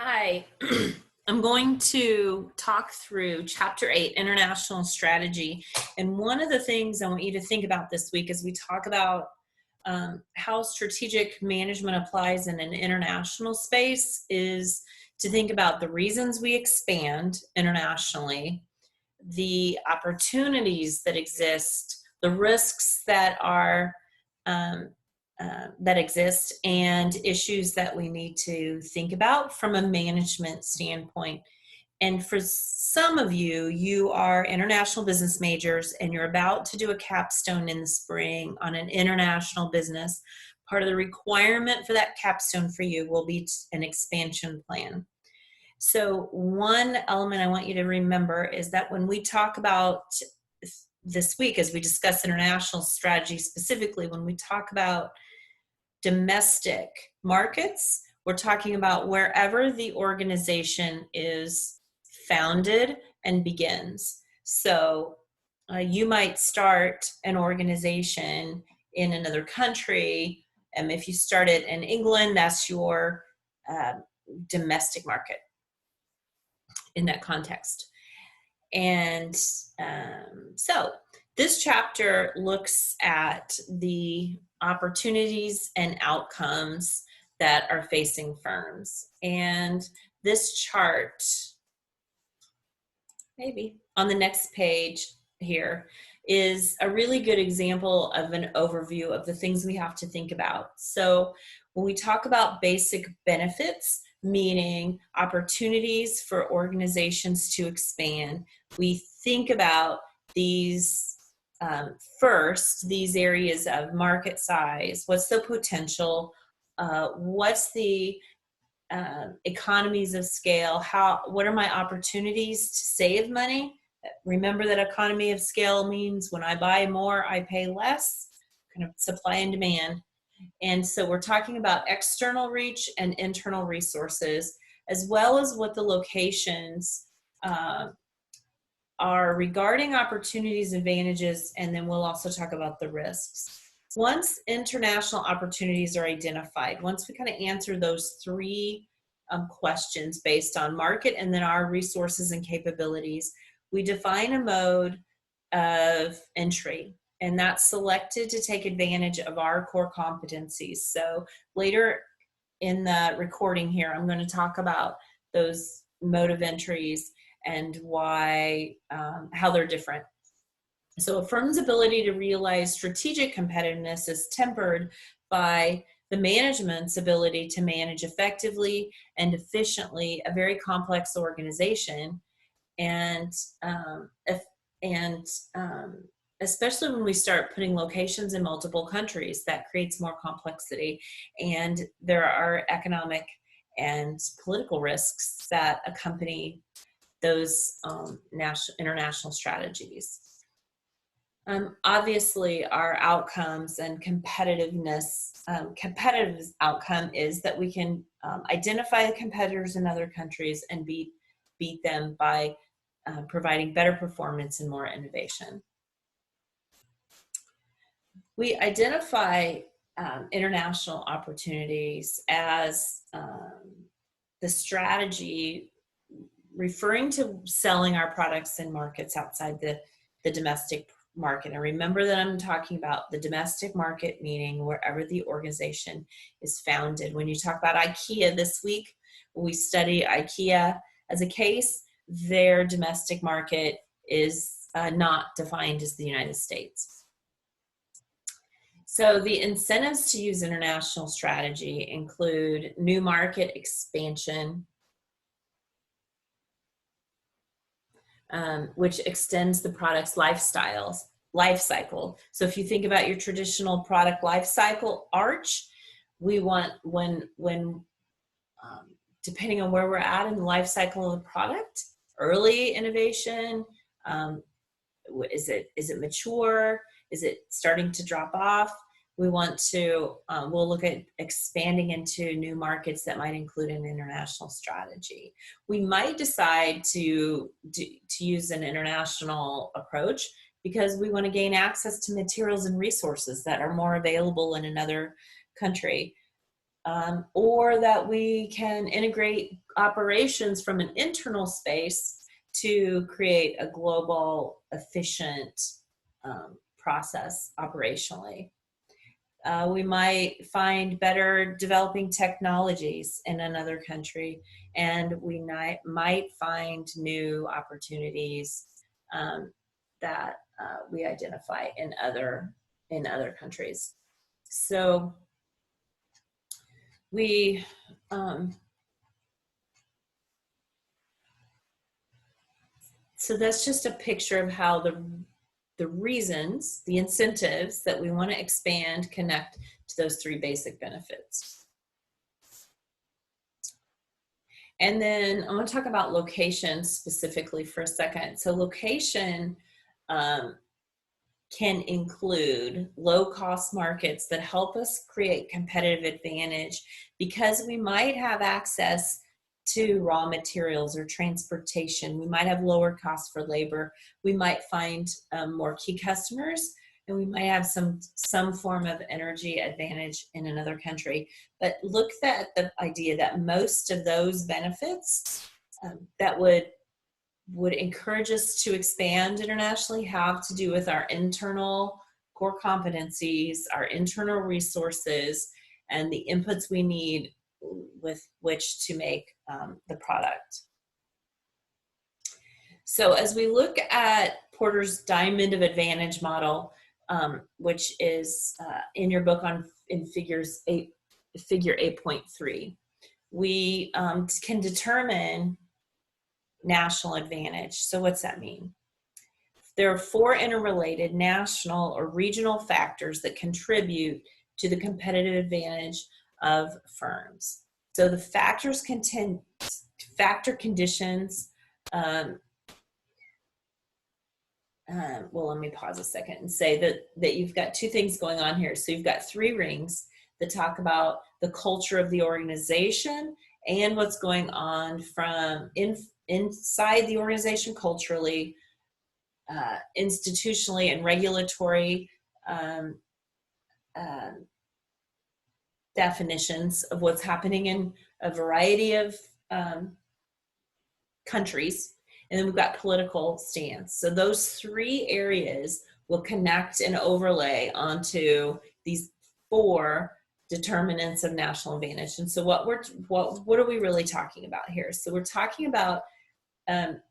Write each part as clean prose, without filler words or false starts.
Hi, I'm going to talk through Chapter 8, International Strategy. And one of the things I want you to think about this week as we talk about how strategic management applies in an international space is to think about the reasons we expand internationally, the opportunities that exist, the risks um, that exist, and issues that we need to think about from a management standpoint. And for some of you, you are international business majors and you're about to do a capstone in the spring on an international business. Part of the requirement for that capstone for you will be an expansion plan. So one element I want you to remember is that when we talk about this week, as we discuss international strategy specifically, when we talk about domestic markets, we're talking about wherever the organization is founded and begins. So you might start an organization in another country. If you started in England, that's your uh, domestic market in that context. And so this chapter looks at the opportunities and outcomes that are facing firms. And this chart, maybe on the next page here, is a really good example of an overview of the things we have to think about. So when we talk about basic benefits, meaning opportunities for organizations to expand, we think about these first, these areas of market size. What's the potential? What's the economies of scale? What are my opportunities to save money? Remember that economy of scale means when I buy more, I pay less, kind of supply and demand. And so we're talking about external reach and internal resources, as well as what the locations are regarding opportunities, advantages, and then we'll also talk about the risks. Once international opportunities are identified, once we kind of answer those three questions based on market and then our resources and capabilities, we define a mode of entry, and that's selected to take advantage of our core competencies. So later in the recording here, I'm going to talk about those mode of entries and why, how they're different. So a firm's ability to realize strategic competitiveness is tempered by the management's ability to manage effectively and efficiently a very complex organization. And especially when we start putting locations in multiple countries, that creates more complexity. And there are economic and political risks that accompany those international strategies. Obviously, our outcomes and competitiveness, competitive outcome is that we can identify the competitors in other countries and beat them by providing better performance and more innovation. We identify international opportunities as the strategy referring to selling our products in markets outside the domestic market. And remember that I'm talking about the domestic market, meaning wherever the organization is founded. When you talk about IKEA this week, we study IKEA as a case. Their domestic market is not defined as the United States. So the incentives to use international strategy include new market expansion, which extends the product's life cycle. So if you think about your traditional product life cycle arch, we want when depending on where we're at in the life cycle of the product, early innovation, is it mature? Is it starting to drop off? We want to, we'll look at expanding into new markets that might include an international strategy. We might decide to use an international approach because we want to gain access to materials and resources that are more available in another country. or that we can integrate operations from an internal space to create a global, efficient process operationally. We might find better developing technologies in another country, and we might find new opportunities that we identify in other countries. So we so that's just a picture of how the reasons, the incentives that we want to expand connect to those three basic benefits. And then I want to talk about location specifically for a second. So location can include low-cost markets that help us create competitive advantage because we might have access to raw materials or transportation. We might have lower costs for labor. We might find more key customers, and we might have some form of energy advantage in another country. But look at the idea that most of those benefits that would encourage us to expand internationally have to do with our internal core competencies, our internal resources, and the inputs we need with which to make the product. So as we look at Porter's Diamond of Advantage model, which is in your book in figure 8.3, we can determine national advantage. So what's that mean? There are 4 interrelated national or regional factors that contribute to the competitive advantage of firms. So the factor conditions, well, let me pause a second and say that you've got 2 things going on here. So you've got 3 rings that talk about the culture of the organization and what's going on from inside the organization culturally, institutionally, and regulatory definitions of what's happening in a variety of countries. And then we've got political stance. So those 3 areas will connect and overlay onto these 4 determinants of national advantage. And so what are we really talking about here? So we're talking about, I'm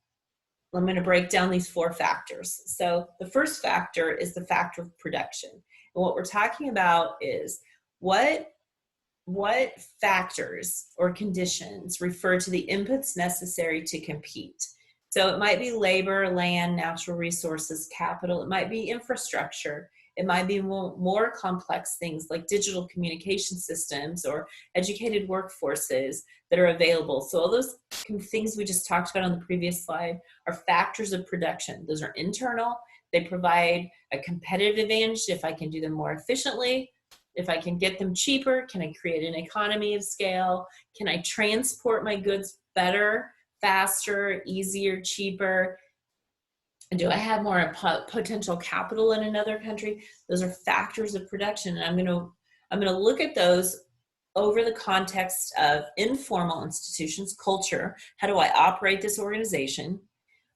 going to break down these 4 factors. So the first factor is the factor of production. And what we're talking about is what factors or conditions refer to the inputs necessary to compete. So it might be labor, land, natural resources, capital. It might be infrastructure. It might be more complex things like digital communication systems or educated workforces that are available. So all those things we just talked about on the previous slide are factors of production. Those are internal. They provide a competitive advantage if I can do them more efficiently. If I can get them cheaper, can I create an economy of scale? Can I transport my goods better, faster, easier, cheaper? And do I have more potential capital in another country? Those are factors of production. And I'm going to look at those over the context of informal institutions, culture. How do I operate this organization?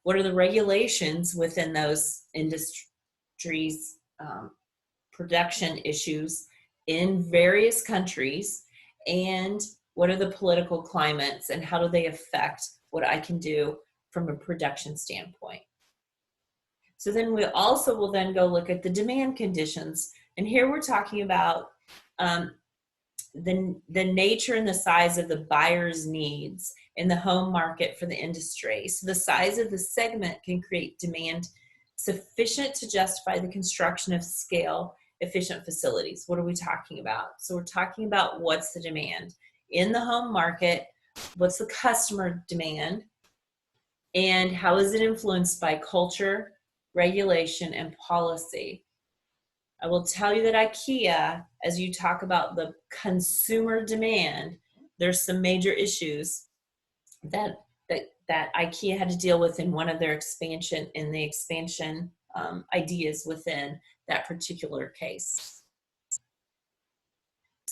What are the regulations within those industries, production issues in various countries? And what are the political climates and how do they affect what I can do from a production standpoint? So then we also will then go look at the demand conditions. And here we're talking about the nature and the size of the buyer's needs in the home market for the industry. So the size of the segment can create demand sufficient to justify the construction of scale efficient facilities. What are we talking about? So we're talking about what's the demand in the home market, what's the customer demand, and how is it influenced by culture, regulation, and policy. I will tell you that IKEA, as you talk about the consumer demand, there's some major issues that IKEA had to deal with in one of their expansion ideas within that particular case.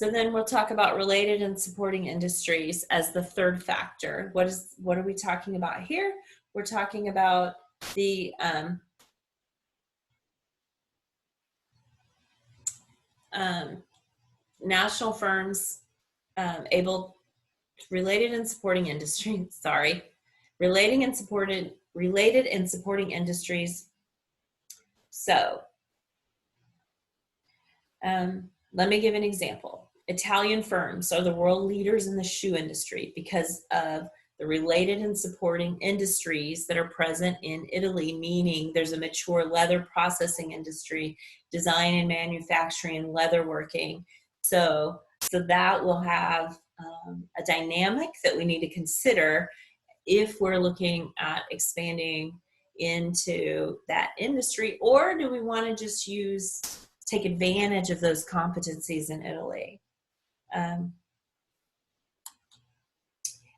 So then we'll talk about related and supporting industries as the third factor. What are we talking about here? We're talking about the national firms related and supporting industries, sorry, related and supporting industries. So let me give an example. Italian firms are the world leaders in the shoe industry because of the related and supporting industries that are present in Italy, meaning there's a mature leather processing industry, design and manufacturing, and leather working. So that will have a dynamic that we need to consider if we're looking at expanding into that industry, or do we want to just take advantage of those competencies in Italy?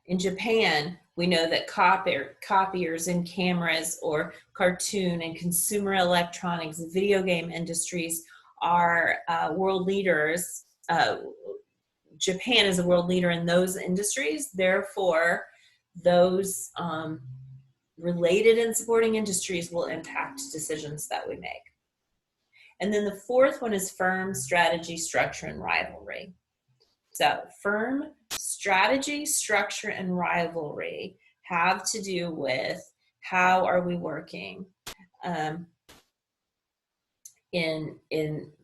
In Japan, we know that copiers and cameras, or cartoon and consumer electronics, video game industries are world leaders. Japan is a world leader in those industries. Therefore, those related and supporting industries will impact decisions that we make. And then the fourth one is firm, strategy, structure, and rivalry. So firm, strategy, structure, and rivalry have to do with how are we working in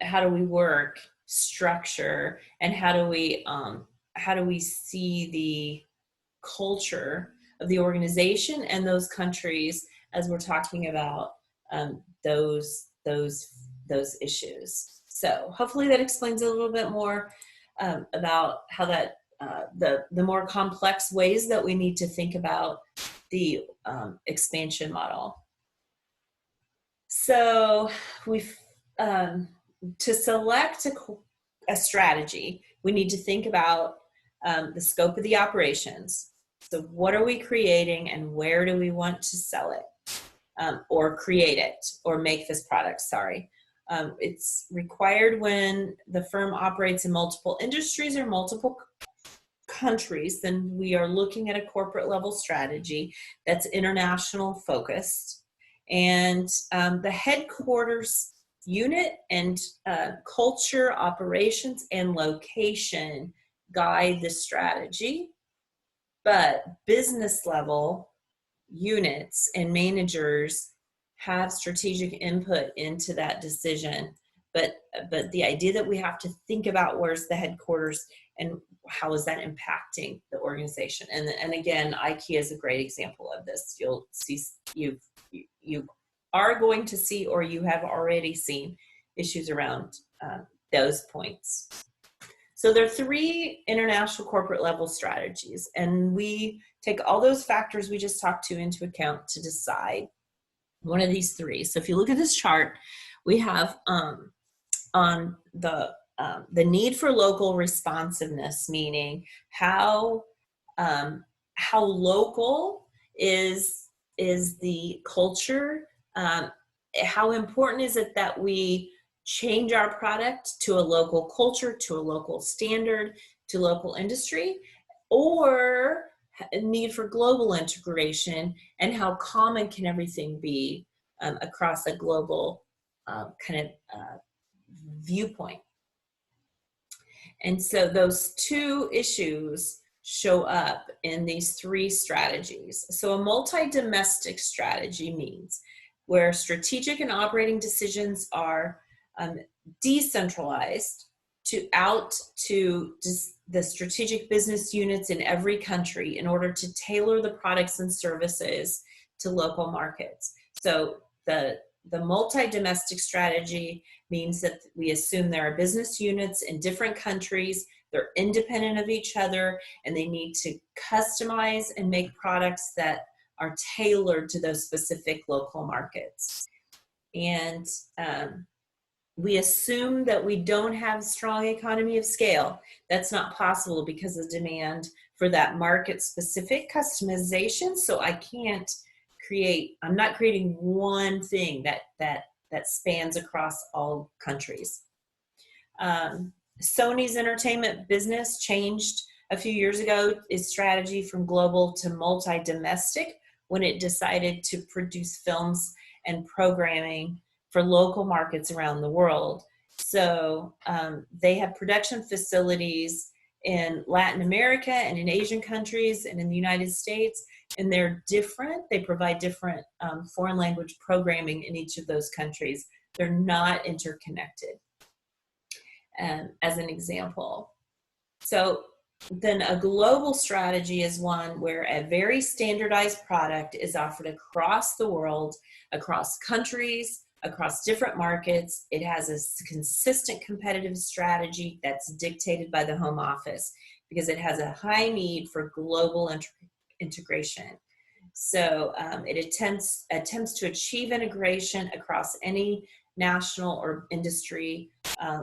how do we work, structure, and how do we see the culture of the organization and those countries as we're talking about those issues. So hopefully that explains a little bit more about how that the more complex ways that we need to think about the expansion model. So we've to select a strategy, we need to think about the scope of the operations. So what are we creating and where do we want to sell it or create it or make this product, sorry. It's required when the firm operates in multiple industries or multiple countries, then we are looking at a corporate level strategy that's international focused. And the headquarters unit and culture, operations, and location guide the strategy. But business level units and managers have strategic input into that decision. But the idea that we have to think about where's the headquarters and how is that impacting the organization. And again, IKEA is a great example of this. You'll see, you are going to see, or you have already seen issues around those points. So there are 3 international corporate level strategies, and we take all those factors we just talked to into account to decide one of these 3. So if you look at this chart, we have on the need for local responsiveness, meaning how local is the culture, how important is it that we change our product to a local culture, to a local standard, to local industry, or a need for global integration, and how common can everything be across a global viewpoint. And so those 2 issues show up in these 3 strategies. So a multi-domestic strategy means where strategic and operating decisions are decentralized out to the strategic business units in every country in order to tailor the products and services to local markets. So the multi-domestic strategy means that we assume there are business units in different countries, they're independent of each other, and they need to customize and make products that are tailored to those specific local markets. And we assume that we don't have strong economy of scale. That's not possible because of demand for that market-specific customization. So I'm not creating one thing that spans across all countries. Sony's entertainment business changed a few years ago its strategy from global to multi-domestic when it decided to produce films and programming for local markets around the world. So they have production facilities in Latin America and in Asian countries and in the United States, and they're different. They provide different foreign language programming in each of those countries. They're not interconnected, as an example. So then a global strategy is one where a very standardized product is offered across the world, across countries, across different markets. It has a consistent competitive strategy that's dictated by the home office because it has a high need for global integration. So it attempts to achieve integration across any national or industry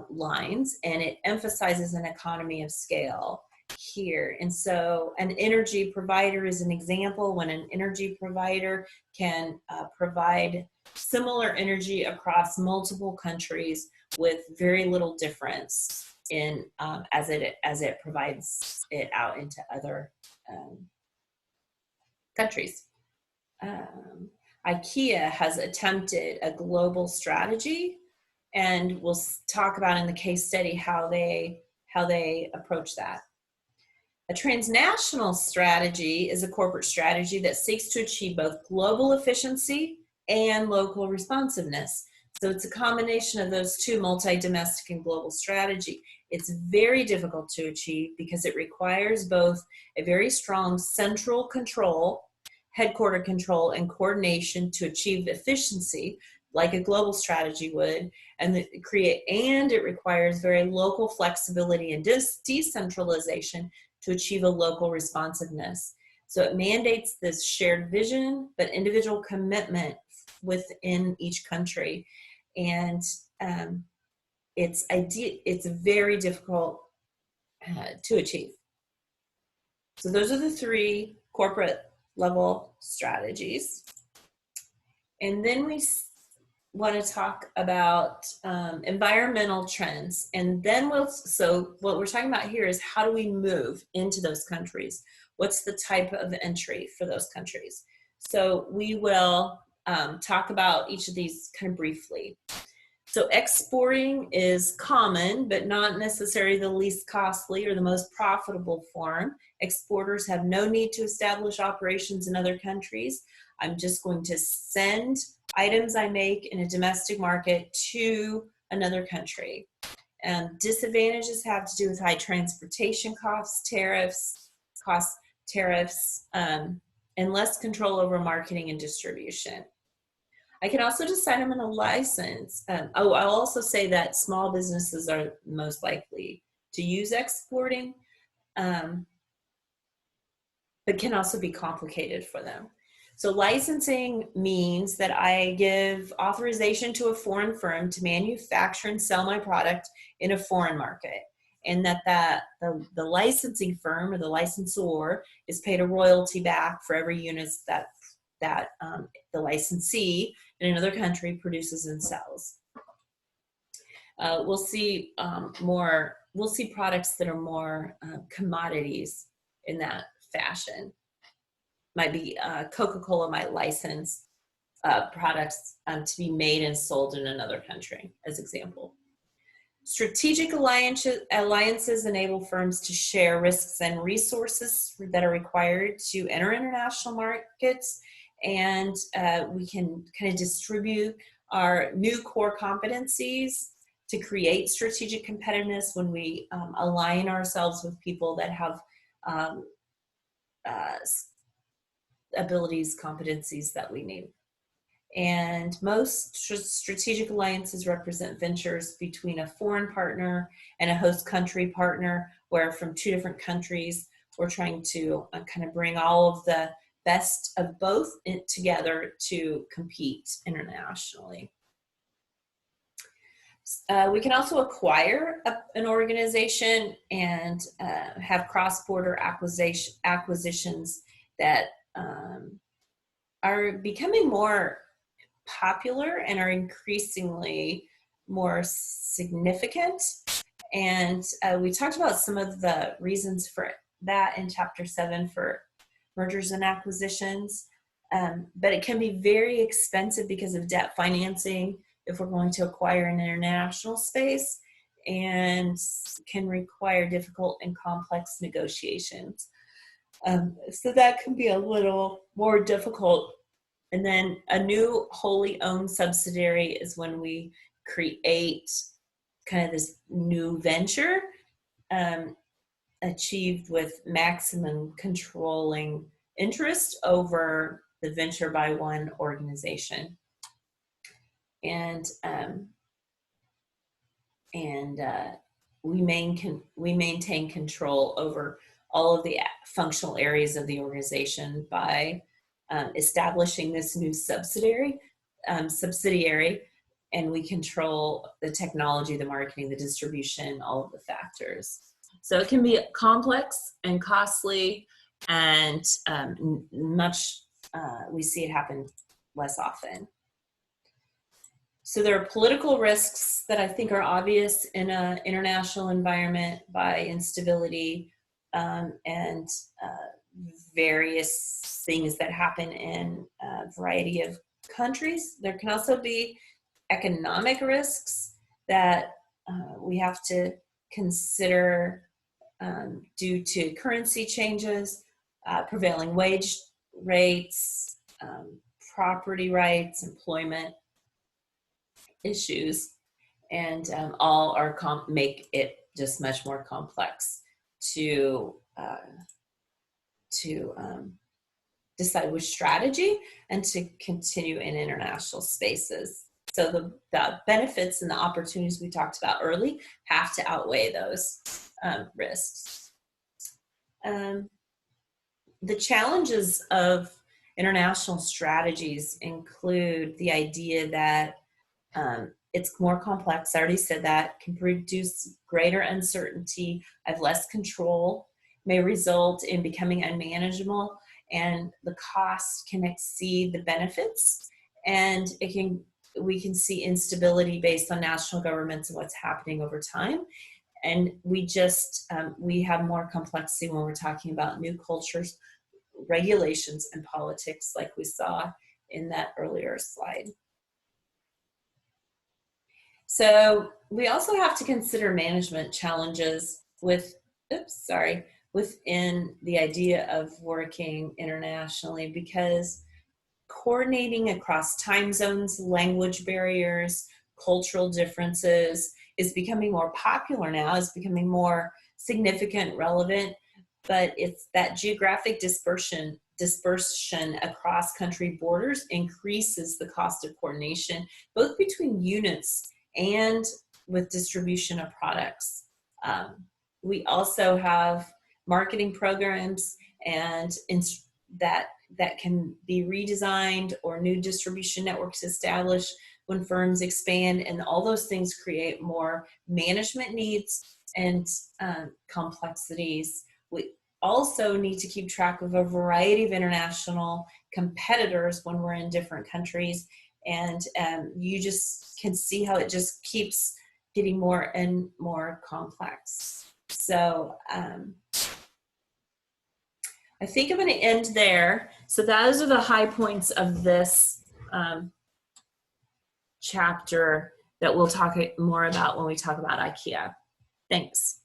lines, and it emphasizes an economy of scale here. And so an energy provider is an example. When an energy provider can provide similar energy across multiple countries with very little difference in as it provides it out into other countries. IKEA has attempted a global strategy, and we'll talk about in the case study how they approach that. A transnational strategy is a corporate strategy that seeks to achieve both global efficiency and local responsiveness. So it's a combination of those two, multi-domestic and global strategy. It's very difficult to achieve because it requires both a very strong central control, headquarter control, and coordination to achieve efficiency, like a global strategy would, and it requires very local flexibility and decentralization to achieve a local responsiveness. So it mandates this shared vision, but individual commitment within each country. And it's very difficult to achieve. So those are the three corporate level strategies. And then we want to talk about environmental trends. And then so what we're talking about here is how do we move into those countries? What's the type of entry for those countries? So we will talk about each of these kind of briefly. So exporting is common, but not necessarily the least costly or the most profitable form. Exporters have no need to establish operations in other countries. I'm just going to send items I make in a domestic market to another country. Disadvantages have to do with high transportation costs, tariffs, and less control over marketing and distribution. I can also decide I'm going to license. I'll also say that small businesses are most likely to use exporting, but can also be complicated for them. So licensing means that I give authorization to a foreign firm to manufacture and sell my product in a foreign market, and that the licensing firm or the licensor is paid a royalty back for every unit that the licensee in another country produces and sells. We'll see products that are more commodities in that fashion. Might be Coca-Cola might license products to be made and sold in another country, as example. Strategic alliances enable firms to share risks and resources that are required to enter international markets, and we can kind of distribute our new core competencies to create strategic competitiveness when we align ourselves with people that have abilities, competencies that we need. And most strategic alliances represent ventures between a foreign partner and a host country partner, where from two different countries, we're trying to kind of bring all of the best of both together to compete internationally. We can also acquire an organization and have cross-border acquisitions that are becoming more popular and are increasingly more significant. And we talked about some of the reasons for that in Chapter 7 for mergers and acquisitions. But it can be very expensive because of debt financing if we're going to acquire an international space, and can require difficult and complex negotiations. So that can be a little more difficult. And then a new wholly owned subsidiary is when we create kind of this new venture, achieved with maximum controlling interest over the venture by one organization. And we maintain control over all of the functional areas of the organization by establishing this new subsidiary, and we control the technology, the marketing, the distribution, all of the factors. So it can be complex and costly, and we see it happen less often. So there are political risks that I think are obvious in an international environment by instability and various things that happen in a variety of countries. There can also be economic risks that we have to consider due to currency changes, prevailing wage rates, property rights, employment issues, and all are make it just much more complex to decide which strategy and to continue in international spaces. So the benefits and the opportunities we talked about early have to outweigh those risks. The challenges of international strategies include the idea that it's more complex. I already said that. Can produce greater uncertainty, have less control, may result in becoming unmanageable, and the cost can exceed the benefits, and we can see instability based on national governments and what's happening over time. And we have more complexity when we're talking about new cultures, regulations, and politics, like we saw in that earlier slide. So we also have to consider management challenges within the idea of working internationally, because coordinating across time zones, language barriers, cultural differences is becoming more popular now, is becoming more significant, relevant, but it's that geographic dispersion across country borders increases the cost of coordination, both between units and with distribution of products. We also have marketing programs and that can be redesigned, or new distribution networks established when firms expand, and all those things create more management needs and complexities. We also need to keep track of a variety of international competitors when we're in different countries, and you just can see how it just keeps getting more and more complex. So I think I'm going to end there. So those are the high points of this chapter that we'll talk more about when we talk about IKEA. Thanks.